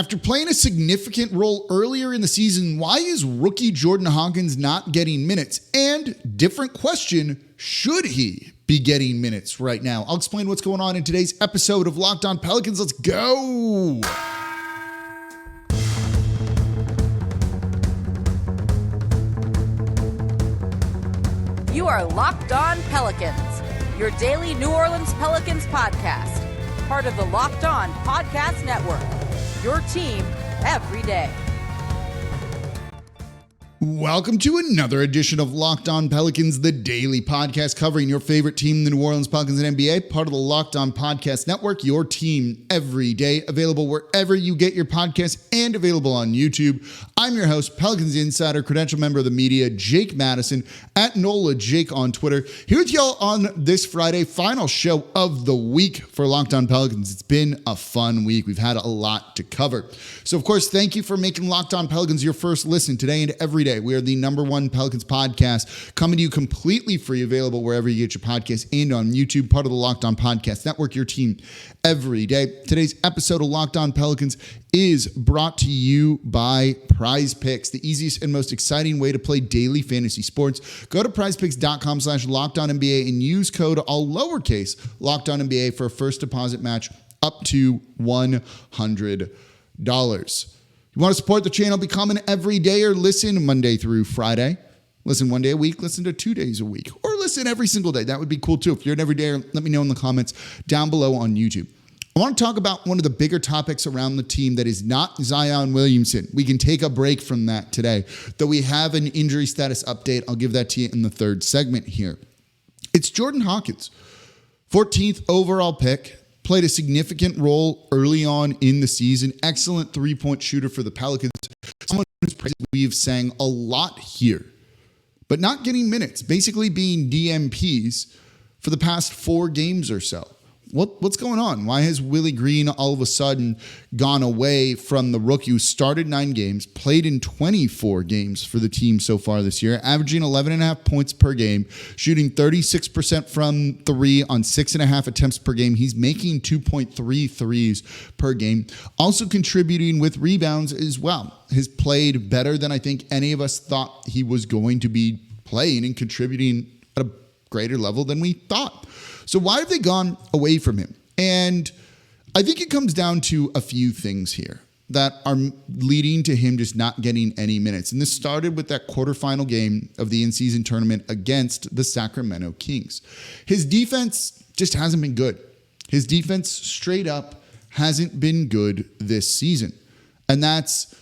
After playing a significant role earlier in the season, why is rookie Jordan Hawkins not getting minutes? And different question, should he be getting minutes right now? I'll explain what's going on in today's episode of Locked On Pelicans. Let's go. You are Locked On Pelicans, your daily New Orleans Pelicans podcast, part of the Locked On Podcast Network, your team every day. Welcome to another edition of Locked On Pelicans, the daily podcast covering your favorite team, the New Orleans Pelicans and NBA, part of the Locked On Podcast Network, your team every day, available wherever you get your podcasts and available on YouTube. I'm your host, Pelicans Insider, credential member of the media, Jake Madison, at NOLA Jake on Twitter. Here with y'all on this Friday, final show of the week for Locked On Pelicans. It's been a fun week. We've had a lot to cover. So, of course, thank you for making Locked On Pelicans your first listen today and every day. We are the number one Pelicans podcast, coming to you completely free, available wherever you get your podcasts and on YouTube, part of the Locked On Podcast Network, your team every day. Today's episode of Locked On Pelicans is brought to you by PrizePicks, the easiest and most exciting way to play daily fantasy sports. Go to prizepicks.com/LockedOnNBA and use code all lowercase LockedOnNBA for a first deposit match up to $100. You want to support the channel, become an everydayer, listen Monday through Friday. Listen one day a week, listen to 2 days a week, or listen every single day. That would be cool too. If you're an everydayer, let me know in the comments down below on YouTube. I want to talk about one of the bigger topics around the team that is not Zion Williamson. We can take a break from that today, though we have an injury status update. I'll give that to you in the third segment here. It's Jordan Hawkins, 14th overall pick. Played a significant role early on in the season. Excellent three-point shooter for the Pelicans. Someone who's we've sang a lot here, but not getting minutes, basically being DMPs for the past 4 games or so. What's going on? Why has Willie Green all of a sudden gone away from the rookie who started 9 games, played in 24 games for the team so far this year, averaging 11.5 points per game, shooting 36% from 3 on 6.5 attempts per game. He's making 2.3 threes per game, also contributing with rebounds as well. Has played better than I think any of us thought he was going to be playing and contributing at a greater level than we thought. So why have they gone away from him? And I think it comes down to a few things here that are leading to him just not getting any minutes. And this started with that quarterfinal game of the in-season tournament against the Sacramento Kings. His defense just hasn't been good. His defense straight up hasn't been good this season. And that's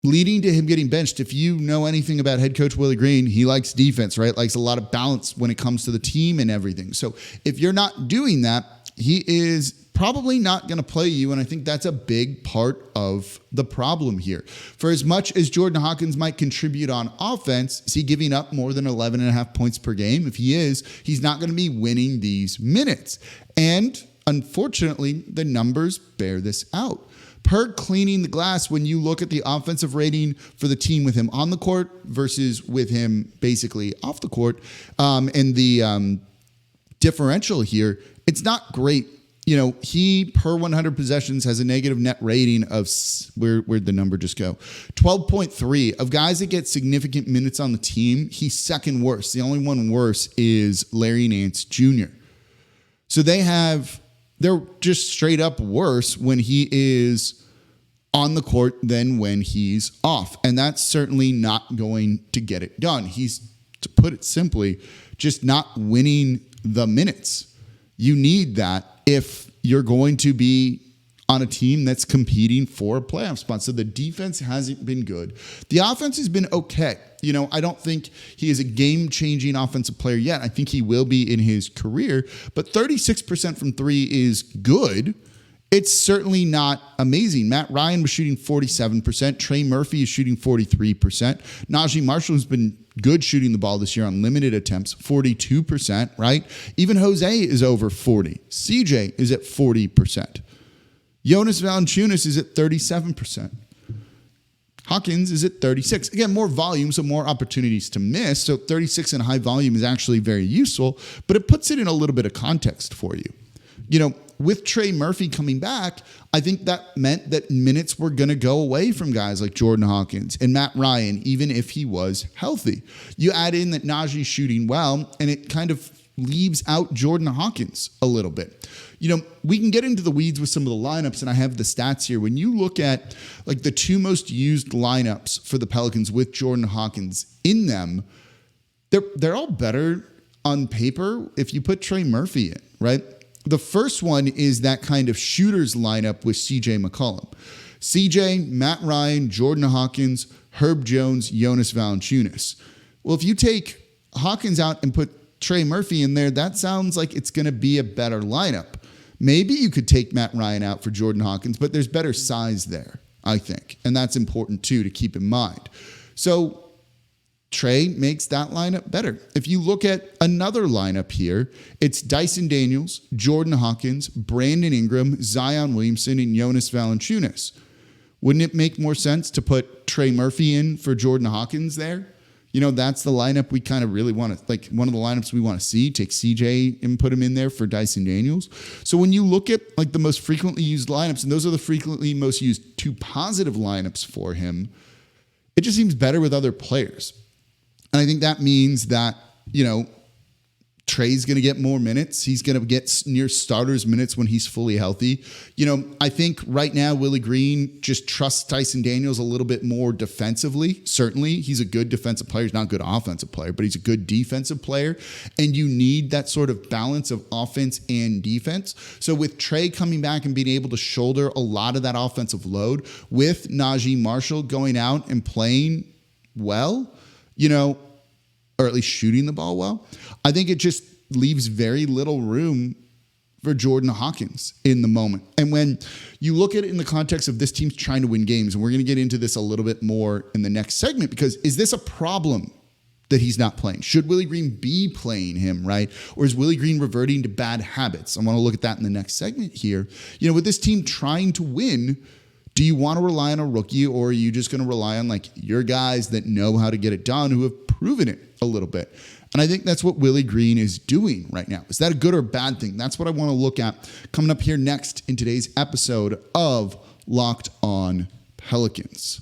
leading to him getting benched. If you know anything about head coach Willie Green, he likes defense, right? Likes a lot of balance when it comes to the team and everything. So if you're not doing that, he is probably not going to play you. And I think that's a big part of the problem here. For as much as Jordan Hawkins might contribute on offense, is he giving up more than 11.5 points per game? If he is, he's not going to be winning these minutes. And unfortunately, the numbers bear this out. Per Cleaning the Glass, when you look at the offensive rating for the team with him on the court versus with him basically off the court, and the differential here, it's not great. You know, he per 100 possessions has a negative net rating of, where'd the number just go? 12.3. Of guys that get significant minutes on the team, he's second worst. The only one worse is Larry Nance Jr. So they're just straight up worse when he is on the court than when he's off. And that's certainly not going to get it done. He's, to put it simply, just not winning the minutes. You need that if you're going to be on a team that's competing for a playoff spot. So the defense hasn't been good. The offense has been okay. You know, I don't think he is a game-changing offensive player yet. I think he will be in his career. But 36% from 3 is good. It's certainly not amazing. Matt Ryan was shooting 47%. Trey Murphy is shooting 43%. Najee Marshall has been good shooting the ball this year on limited attempts, 42%, right? Even Jose is over 40. CJ is at 40%. Jonas Valanciunas is at 37%. Hawkins is at 36. Again, more volume, so more opportunities to miss. So 36 in high volume is actually very useful, but it puts it in a little bit of context for you. You know, with Trey Murphy coming back, I think that meant that minutes were going to go away from guys like Jordan Hawkins and Matt Ryan, even if he was healthy. You add in that Najee's shooting well, and it kind of leaves out Jordan Hawkins a little bit. We can get into the weeds with some of the lineups, and I have the stats here. When you look at like the two most used lineups for the Pelicans with Jordan Hawkins in them, they're all better on paper if you put Trey Murphy in, right? The first one is that kind of shooters lineup with CJ McCollum. CJ, Matt Ryan, Jordan Hawkins, Herb Jones, Jonas Valanciunas. Well, if you take Hawkins out and put Trey Murphy in there, that sounds like it's going to be a better lineup. Maybe you could take Matt Ryan out for Jordan Hawkins, but there's better size there, I think. And that's important too to keep in mind. So Trey makes that lineup better. If you look at another lineup here, it's Dyson Daniels, Jordan Hawkins, Brandon Ingram, Zion Williamson, and Jonas Valanciunas. Wouldn't it make more sense to put Trey Murphy in for Jordan Hawkins there? That's the lineup we kind of really want to, like one of the lineups we want to see. Take CJ and put him in there for Dyson Daniels. So when you look at like the most frequently used lineups, and those are the frequently most used two positive lineups for him, it just seems better with other players. And I think that means that, Trey's going to get more minutes. He's going to get near starters minutes when he's fully healthy. I think right now Willie Green just trusts Dyson Daniels a little bit more defensively. Certainly, he's a good defensive player. He's not a good offensive player, but he's a good defensive player. And you need that sort of balance of offense and defense. So with Trey coming back and being able to shoulder a lot of that offensive load, with Naji Marshall going out and playing well, or at least shooting the ball well, I think it just leaves very little room for Jordan Hawkins in the moment. And when you look at it in the context of this team's trying to win games, and we're going to get into this a little bit more in the next segment, because is this a problem that he's not playing? Should Willie Green be playing him, right? Or is Willie Green reverting to bad habits? I want to look at that in the next segment here. With this team trying to win, do you want to rely on a rookie, or are you just going to rely on like your guys that know how to get it done, who have proven it a little bit? And I think that's what Willie Green is doing right now. Is that a good or bad thing? That's what I want to look at coming up here next in today's episode of Locked On Pelicans.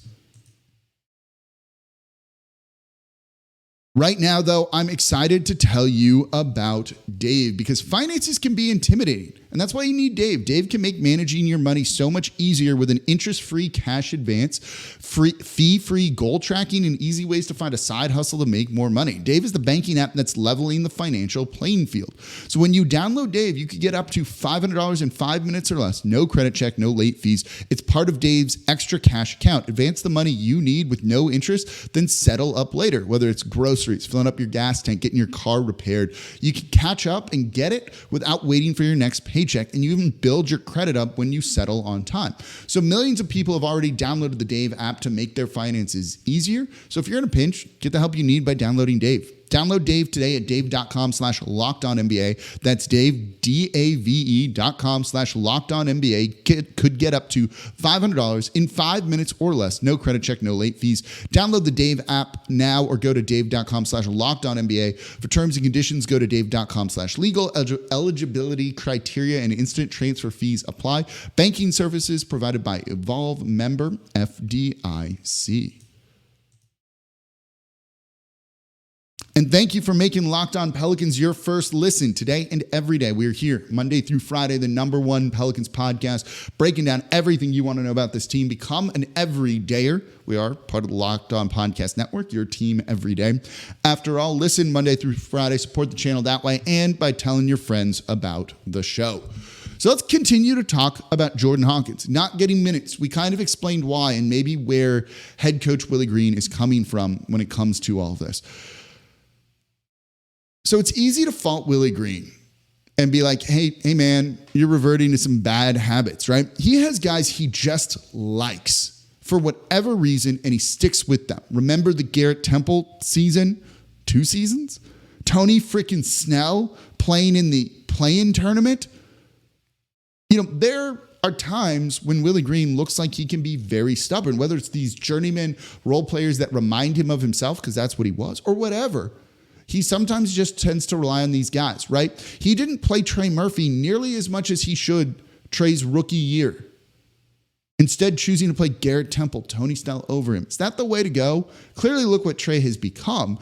Right now, though, I'm excited to tell you about Dave, because finances can be intimidating, and that's why you need Dave. Dave can make managing your money so much easier with an interest-free cash advance, fee-free goal tracking, and easy ways to find a side hustle to make more money. Dave is the banking app that's leveling the financial playing field. So when you download Dave, you could get up to $500 in 5 minutes or less. No credit check, no late fees. It's part of Dave's extra cash account. Advance the money you need with no interest, then settle up later, whether it's groceries, filling up your gas tank, getting your car repaired. You can catch up and get it without waiting for your next paycheck, and you even build your credit up when you settle on time. So millions of people have already downloaded the Dave app to make their finances easier. So if you're in a pinch, get the help you need by downloading Dave. Download Dave today at dave.com/lockedonnba. That's Dave, DAVE.com/lockedonnba. Could get up to $500 in 5 minutes or less. No credit check, no late fees. Download the Dave app now or go to dave.com/lockedonnba. For terms and conditions, go to dave.com/legal. Eligibility criteria and instant transfer fees apply. Banking services provided by Evolve, member FDIC. And thank you for making Locked On Pelicans your first listen today and every day. We are here Monday through Friday, the Number One Pelicans podcast, breaking down everything you want to know about this team. Become an everydayer. We are part of the Locked On Podcast Network, your team every day. After all, listen Monday through Friday, support the channel that way, and by telling your friends about the show. So let's continue to talk about Jordan Hawkins not getting minutes. We kind of explained why and maybe where head coach Willie Green is coming from when it comes to all of this. So it's easy to fault Willie Green and be like, hey man, you're reverting to some bad habits, right? He has guys he just likes for whatever reason, and he sticks with them. Remember the Garrett Temple season? 2 seasons? Tony freaking Snell playing in the play-in tournament? There are times when Willie Green looks like he can be very stubborn, whether it's these journeyman role players that remind him of himself, because that's what he was, or whatever. He sometimes just tends to rely on these guys, right? He didn't play Trey Murphy nearly as much as he should Trey's rookie year. Instead, choosing to play Garrett Temple, Tony Snell over him. Is that the way to go? Clearly, look what Trey has become.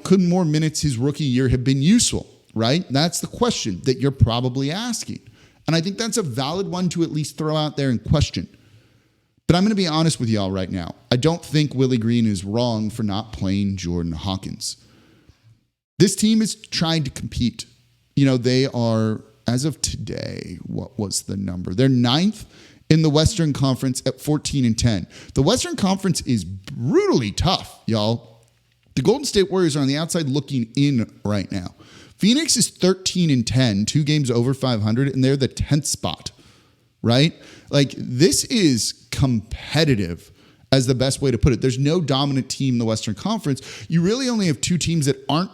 Could more minutes his rookie year have been useful, right? That's the question that you're probably asking. And I think that's a valid one to at least throw out there and question. But I'm going to be honest with y'all right now. I don't think Willie Green is wrong for not playing Jordan Hawkins. This team is trying to compete. They are, as of today, what was the number? They're 9th in the Western Conference at 14-10. The Western Conference is brutally tough, y'all. The Golden State Warriors are on the outside looking in right now. Phoenix is 13-10, 2 games over 500, and they're the 10th spot, right? Like, this is competitive, as the best way to put it. There's no dominant team in the Western Conference. You really only have 2 teams that aren't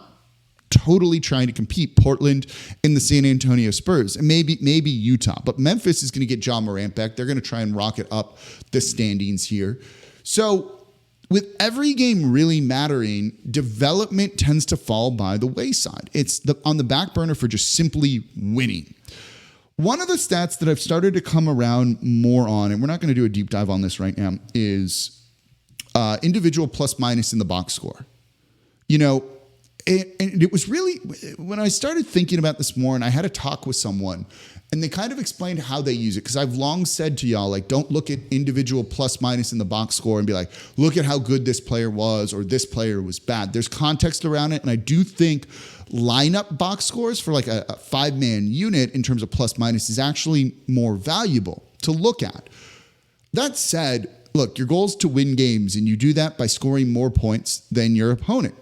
totally trying to compete, Portland and the San Antonio Spurs, and maybe Utah. But Memphis is going to get Ja Morant back. They're going to try and rocket up the standings here. So with every game really mattering, development tends to fall by the wayside. It's on the back burner for just simply winning. One of the stats that I've started to come around more on, and we're not going to do a deep dive on this right now, is individual plus minus in the box score. And it was really, when I started thinking about this more, and I had a talk with someone, and they kind of explained how they use it. Because I've long said to y'all, like, don't look at individual plus minus in the box score and be like, look at how good this player was or this player was bad. There's context around it. And I do think lineup box scores for like a 5-man unit in terms of plus minus is actually more valuable to look at. That said, look, your goal is to win games, and you do that by scoring more points than your opponent.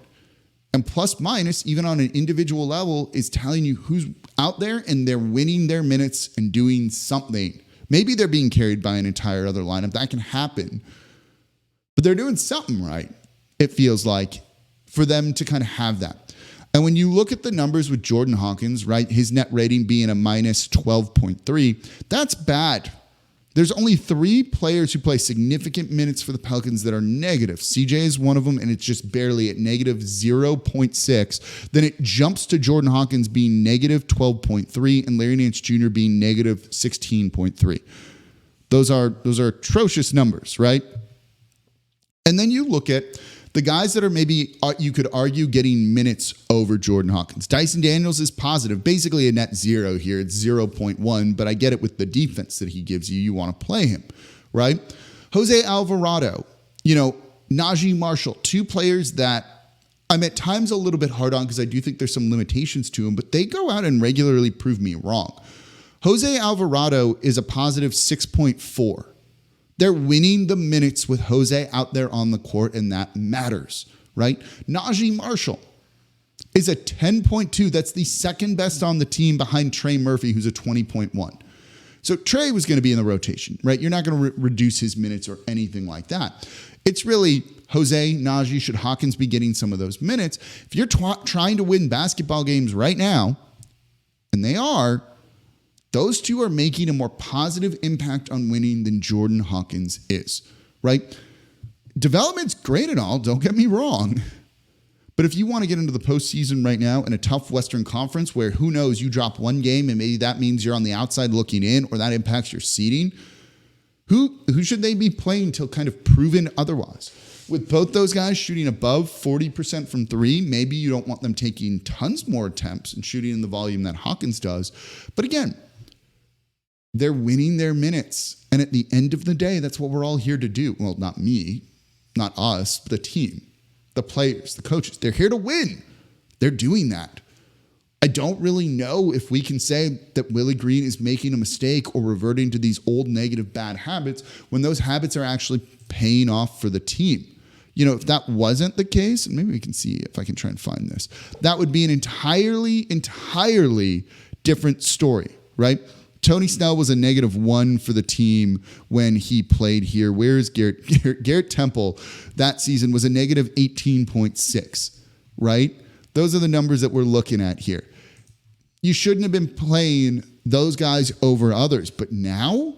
And plus minus, even on an individual level, is telling you who's out there and they're winning their minutes and doing something. Maybe they're being carried by an entire other lineup. That can happen. But they're doing something right, it feels like, for them to kind of have that. And when you look at the numbers with Jordan Hawkins, right, his net rating being a minus 12.3, that's bad. There's only 3 players who play significant minutes for the Pelicans that are negative. CJ is one of them, and it's just barely at negative 0.6. Then it jumps to Jordan Hawkins being negative 12.3 and Larry Nance Jr. being negative 16.3. Those are atrocious numbers, right? And then you look at the guys that are maybe, you could argue, getting minutes over Jordan Hawkins. Dyson Daniels is positive, basically a net 0 here. It's 0.1, but I get it with the defense that he gives you. You want to play him, right? Jose Alvarado, Najee Marshall, 2 players that I'm at times a little bit hard on because I do think there's some limitations to them, but they go out and regularly prove me wrong. Jose Alvarado is a positive 6.4. They're winning the minutes with Jose out there on the court, and that matters, right? Najee Marshall is a 10.2. That's the second best on the team behind Trey Murphy, who's a 20.1. So Trey was going to be in the rotation, right? You're not going to reduce his minutes or anything like that. It's really Jose, Najee, should Hawkins be getting some of those minutes? If you're trying to win basketball games right now, and they are, those 2 are making a more positive impact on winning than Jordan Hawkins is, right? Development's great and all, don't get me wrong. But if you want to get into the postseason right now in a tough Western Conference where, who knows, you drop one game and maybe that means you're on the outside looking in, or that impacts your seeding, who should they be playing till kind of proven otherwise? With both those guys shooting above 40% from 3, maybe you don't want them taking tons more attempts and shooting in the volume that Hawkins does. But again, they're winning their minutes. And at the end of the day, that's what we're all here to do. Well, not me, not us, but the team, the players, the coaches. They're here to win. They're doing that. I don't really know if we can say that Willie Green is making a mistake or reverting to these old negative bad habits when those habits are actually paying off for the team. If that wasn't the case, and maybe we can see if I can try and find this, that would be an entirely different story, right? Tony Snell was a -1 for the team when he played here. Where's Garrett Temple that season was a -18.6, right? Those are the numbers that we're looking at here. You shouldn't have been playing those guys over others. But now,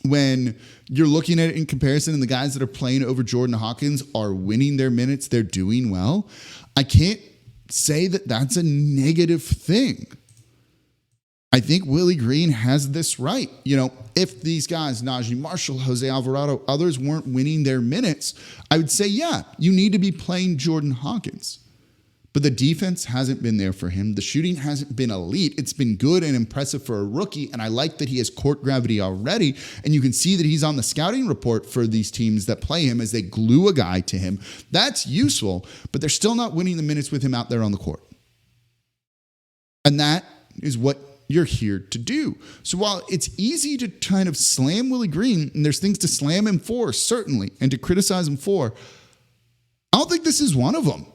when you're looking at it in comparison and the guys that are playing over Jordan Hawkins are winning their minutes, they're doing well, I can't say that that's a negative thing. I think Willie Green has this right. If these guys, Najee Marshall, Jose Alvarado, others weren't winning their minutes, I would say, yeah, you need to be playing Jordan Hawkins. But the defense hasn't been there for him. The shooting hasn't been elite. It's been good and impressive for a rookie, and I like that he has court gravity already, and you can see that he's on the scouting report for these teams that play him as they glue a guy to him. That's useful, but they're still not winning the minutes with him out there on the court. And that is what you're here to do. So while it's easy to kind of slam Willie Green, and there's things to slam him for, certainly, and to criticize him for, I don't think this is one of them.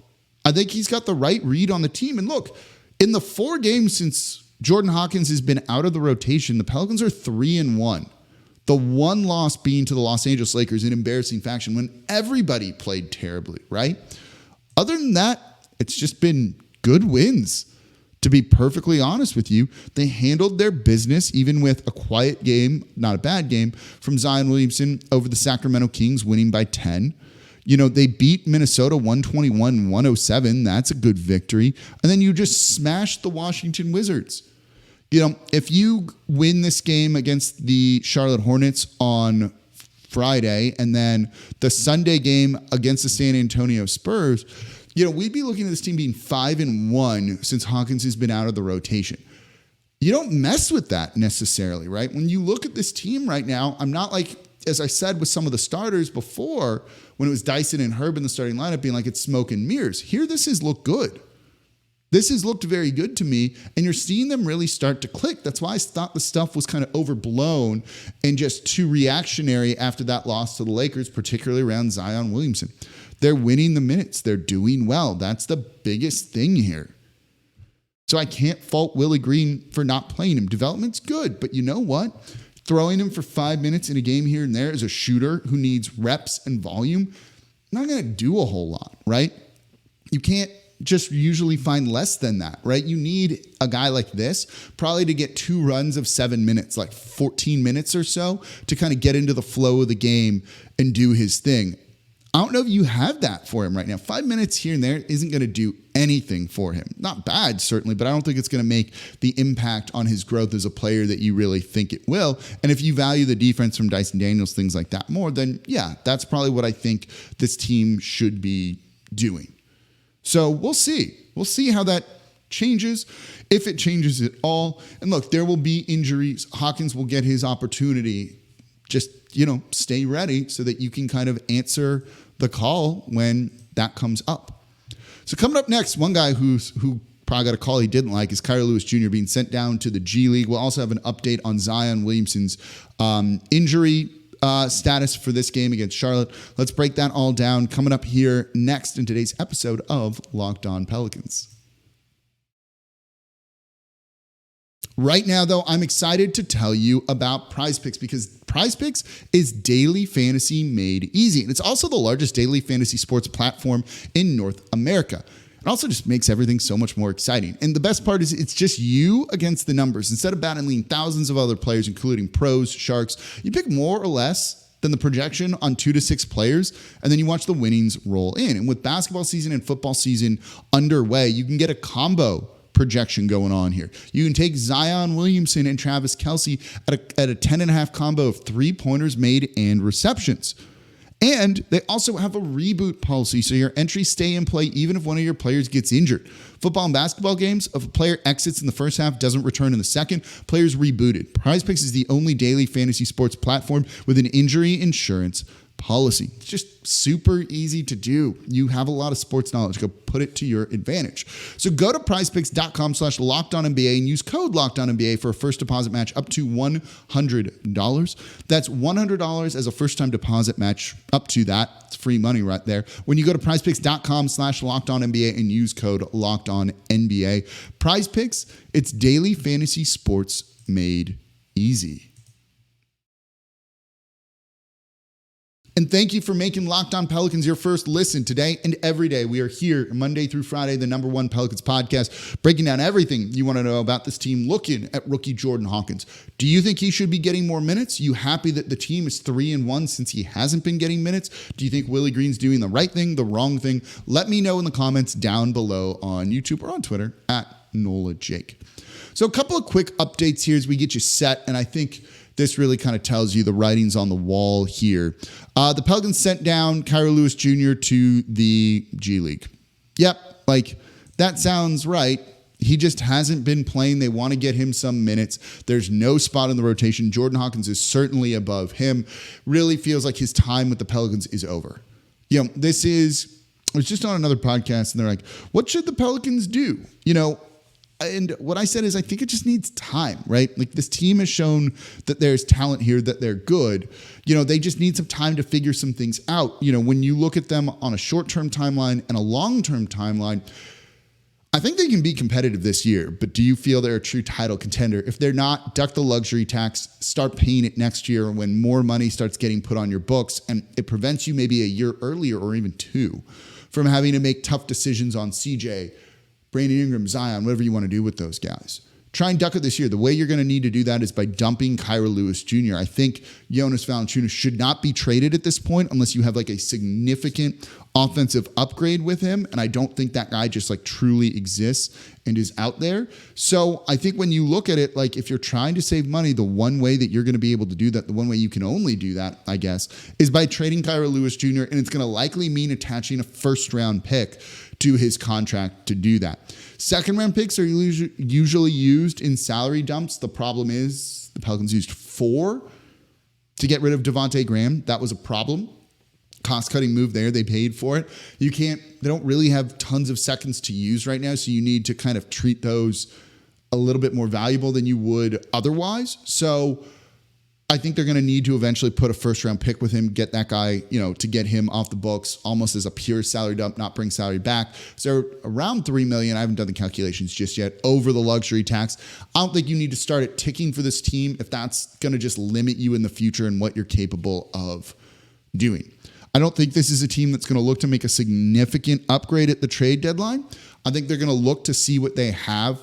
I think he's got the right read on the team. And look, in the 4 games since Jordan Hawkins has been out of the rotation, the Pelicans are 3-1. The one loss being to the Los Angeles Lakers in embarrassing fashion when everybody played terribly, right? Other than that, it's just been good wins. To be perfectly honest with you, they handled their business even with a quiet game, not a bad game, from Zion Williamson over the Sacramento Kings, winning by 10. They beat Minnesota 121-107. That's a good victory. And then you just smashed the Washington Wizards. If you win this game against the Charlotte Hornets on Friday and then the Sunday game against the San Antonio Spurs, we'd be looking at this team being 5-1 since Hawkins has been out of the rotation. You don't mess with that necessarily, right? When you look at this team right now, I'm not like, as I said with some of the starters before, when it was Dyson and Herb in the starting lineup, being like it's smoke and mirrors. Here, this has looked good. This has looked very good to me, and you're seeing them really start to click. That's why I thought the stuff was kind of overblown and just too reactionary after that loss to the Lakers, particularly around Zion Williamson. They're winning the minutes. They're doing well. That's the biggest thing here. So I can't fault Willie Green for not playing him. Development's good, but you know what? Throwing him for 5 minutes in a game here and there as a shooter who needs reps and volume, not going to do a whole lot, right? You can't just usually find less than that, right? You need a guy like this probably to get 2 runs of 7 minutes, like 14 minutes or so, to kind of get into the flow of the game and do his thing. I don't know if you have that for him right now. 5 minutes here and there isn't going to do anything for him. Not bad, certainly, but I don't think it's going to make the impact on his growth as a player that you really think it will. And if you value the defense from Dyson Daniels, things like that more, then yeah, that's probably what I think this team should be doing. So we'll see. We'll see how that changes, if it changes at all. And look, there will be injuries. Hawkins will get his opportunity. Just, stay ready so that you can kind of answer the call when that comes up. So coming up next, one guy who probably got a call he didn't like is Kira Lewis Jr. being sent down to the G League. We'll also have an update on Zion Williamson's injury status for this game against Charlotte. Let's break that all down coming up here next in today's episode of Locked On Pelicans. Right now, though, I'm excited to tell you about PrizePicks because PrizePicks is daily fantasy made easy. And it's also the largest daily fantasy sports platform in North America. It also just makes everything so much more exciting. And the best part is it's just you against the numbers. Instead of battling thousands of other players, including pros, sharks, you pick more or less than the projection on 2 to 6 players, and then you watch the winnings roll in. And with basketball season and football season underway, you can get a combo projection going on here. You can take Zion Williamson and Travis Kelce at a 10.5 combo of 3-pointers made and receptions. And they also have a reboot policy, so your entries stay in play even if one of your players gets injured. Football and basketball games, if a player exits in the first half, doesn't return in the second, players rebooted. PrizePicks is the only daily fantasy sports platform with an injury insurance policy. It's just super easy to do. You have a lot of sports knowledge. Go put it to your advantage. So go to prizepicks.com/LockedOnNBA and use code LockedOnNBA for a first deposit match up to $100. That's $100 as a first-time deposit match up to that. It's free money right there. When you go to prizepicks.com/LockedOnNBA and use code LockedOnNBA. PrizePicks, it's daily fantasy sports made easy. And thank you for making Locked On Pelicans your first listen today and every day. We are here Monday through Friday, the Number One Pelicans podcast, breaking down everything you want to know about this team, looking at rookie Jordan Hawkins. Do you think he should be getting more minutes? You happy that the team is 3-1 since he hasn't been getting minutes? Do you think Willie Green's doing the right thing, the wrong thing? Let me know in the comments down below on YouTube or on Twitter at NolaJake. So a couple of quick updates here as we get you set, and I think this really kind of tells you the writing's on the wall here. The Pelicans sent down Kira Lewis Jr. to the G League. Yep, that sounds right. He just hasn't been playing. They want to get him some minutes. There's no spot in the rotation. Jordan Hawkins is certainly above him. Really feels like his time with the Pelicans is over. I was just on another podcast, and they're like, what should the Pelicans do? And what I said is, I think it just needs time, right? This team has shown that there's talent here, that they're good. They just need some time to figure some things out. When you look at them on a short-term timeline and a long-term timeline, I think they can be competitive this year, but do you feel they're a true title contender? If they're not, duck the luxury tax, start paying it next year when more money starts getting put on your books, and it prevents you maybe a year earlier or even two from having to make tough decisions on CJ, Brandon Ingram, Zion, whatever you want to do with those guys. Try and duck it this year. The way you're going to need to do that is by dumping Kira Lewis Jr. I think Jonas Valanciunas should not be traded at this point unless you have a significant offensive upgrade with him. And I don't think that guy just truly exists and is out there. So I think when you look at it, if you're trying to save money, the one way that you're going to be able to do that, the one way you can only do that, I guess, is by trading Kira Lewis Jr. And it's going to likely mean attaching a first-round pick to his contract to do that. Second-round picks are usually used in salary dumps. The problem is the Pelicans used 4 to get rid of Devontae Graham. That was a problem. Cost-cutting move there. They paid for it. They don't really have tons of seconds to use right now, so you need to kind of treat those a little bit more valuable than you would otherwise. So I think they're going to need to eventually put a first-round pick with him, get that guy, to get him off the books almost as a pure salary dump, not bring salary back. So around $3 million, I haven't done the calculations just yet, over the luxury tax. I don't think you need to start it ticking for this team if that's going to just limit you in the future and what you're capable of doing. I don't think this is a team that's going to look to make a significant upgrade at the trade deadline. I think they're going to look to see what they have,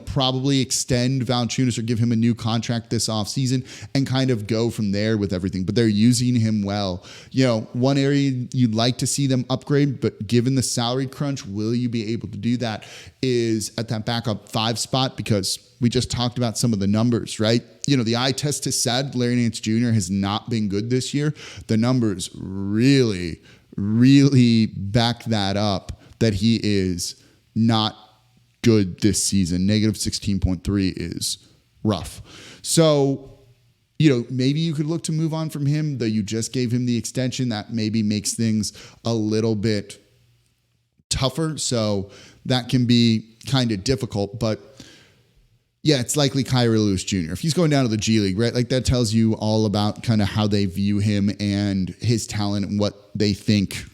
probably extend Valanciunas or give him a new contract this offseason and kind of go from there with everything. But they're using him well. One area you'd like to see them upgrade, but given the salary crunch, will you be able to do that, is at that backup 5 spot, because we just talked about some of the numbers, right? The eye test has said Larry Nance Jr. has not been good this year. The numbers really, really back that up, that he is not good this season. Negative 16.3 is rough. So, maybe you could look to move on from him, though you just gave him the extension. That maybe makes things a little bit tougher. So that can be kind of difficult, but yeah, it's likely Kira Lewis Jr. If he's going down to the G League, right? That tells you all about kind of how they view him and his talent and what they think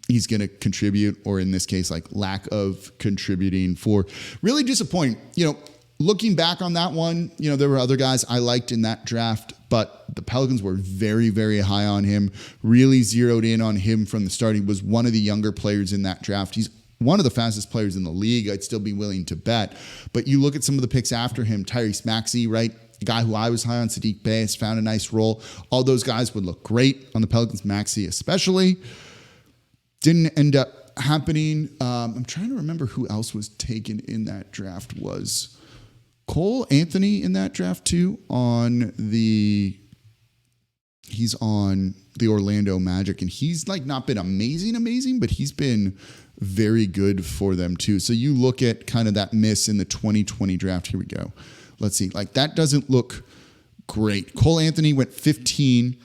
he's going to contribute, or in this case, lack of contributing, for really disappointing. Looking back on that one, there were other guys I liked in that draft, but the Pelicans were very, very high on him, really zeroed in on him from the start. He was one of the younger players in that draft. He's one of the fastest players in the league. I'd still be willing to bet. But you look at some of the picks after him, Tyrese Maxey, right? The guy who I was high on, Saddiq Bey, has found a nice role. All those guys would look great on the Pelicans, Maxey especially. Didn't end up happening. I'm trying to remember who else was taken in that draft. Was Cole Anthony in that draft too? He's on the Orlando Magic, and he's not been amazing, but he's been very good for them too. So you look at kind of that miss in the 2020 draft. Here we go. Let's see. That doesn't look great. Cole Anthony went 15.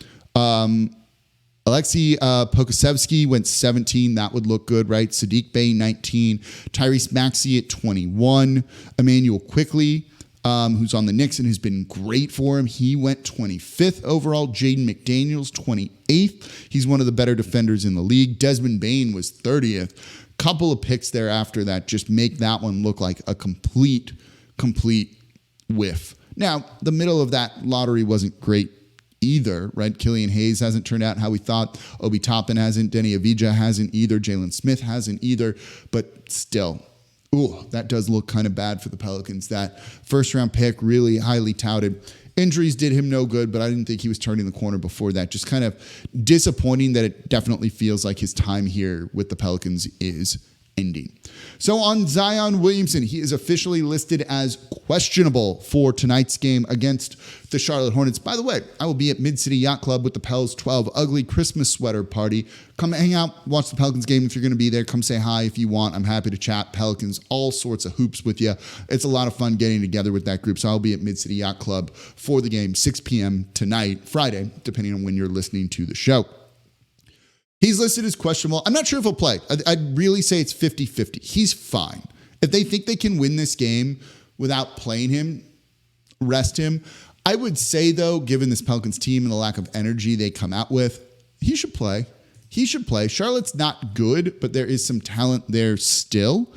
Alexei Pokusevsky went 17. That would look good, right? Saddiq Bey, 19. Tyrese Maxey at 21. Emmanuel Quickley, who's on the Knicks and has been great for him. He went 25th overall. Jaden McDaniels, 28th. He's one of the better defenders in the league. Desmond Bane was 30th. Couple of picks there after that just make that one look like a complete whiff. Now, the middle of that lottery wasn't great either, right? Killian Hayes hasn't turned out how we thought. Obi Toppin hasn't. Denny Avija hasn't either. Jalen Smith hasn't either. But still, that does look kind of bad for the Pelicans. That first-round pick, really highly touted. Injuries did him no good, but I didn't think he was turning the corner before that. Just kind of disappointing that it definitely feels like his time here with the Pelicans is ending. So on Zion Williamson, he is officially listed as questionable for tonight's game against the Charlotte Hornets. By the way, I will be at Mid-City Yacht Club with the Pels 12 Ugly Christmas Sweater Party. Come hang out, watch the Pelicans game if you're going to be there. Come say hi if you want. I'm happy to chat Pelicans, all sorts of hoops with you. It's a lot of fun getting together with that group. So I'll be at Mid-City Yacht Club for the game, 6 p.m. tonight, Friday, depending on when you're listening to the show. He's listed as questionable. I'm not sure if he'll play. I'd really say it's 50-50. He's fine. If they think they can win this game without playing him, rest him. I would say, though, given this Pelicans team and the lack of energy they come out with, he should play. He should play. Charlotte's not good, but there is some talent there still.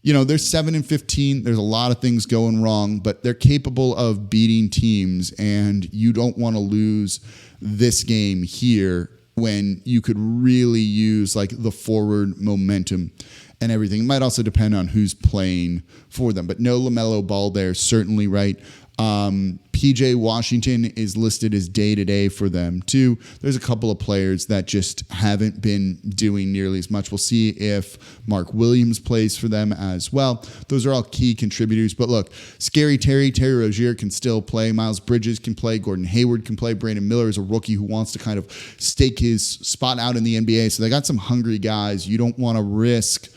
You know, they're 7-15. There's a lot of things going wrong, but they're capable of beating teams, and you don't want to lose this game here when you could really use like the forward momentum and everything. It might also depend on who's playing for them, but no LaMelo Ball there, certainly, right? PJ Washington is listed as day-to-day for them too. There's a couple of players that just haven't been doing nearly as much. We'll see if Mark Williams plays for them as well. Those are all key contributors. But look, Scary Terry Rozier can still play. Miles Bridges can play. Gordon Hayward can play. Brandon Miller is a rookie who wants to kind of stake his spot out in the NBA. So they got some hungry guys. You don't want to risk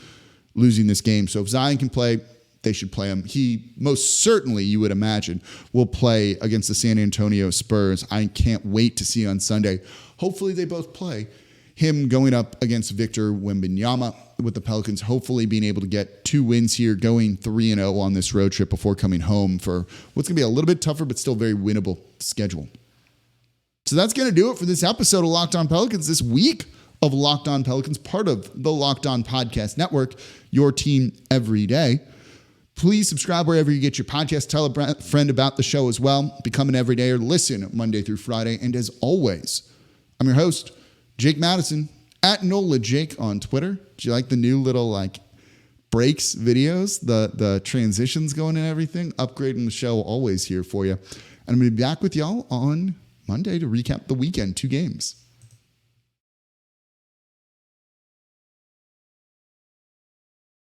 losing this game. So if Zion can play, they should play him. He most certainly, you would imagine, will play against the San Antonio Spurs. I can't wait to see on Sunday. Hopefully they both play. Him going up against Victor Wembanyama with the Pelicans, hopefully being able to get 2 wins here, going 3-0 on this road trip before coming home for what's going to be a little bit tougher but still very winnable schedule. So that's going to do it for this episode of Locked On Pelicans, this week of Locked On Pelicans, part of the Locked On Podcast Network, your team every day. Please subscribe wherever you get your podcast. Tell a friend about the show as well. Become an everydayer. Listen Monday through Friday. And as always, I'm your host, Jake Madison, at NOLA Jake on Twitter. Do you like the new little breaks videos, the transitions going and everything? Upgrading the show, always here for you. And I'm going to be back with y'all on Monday to recap the weekend, 2 games.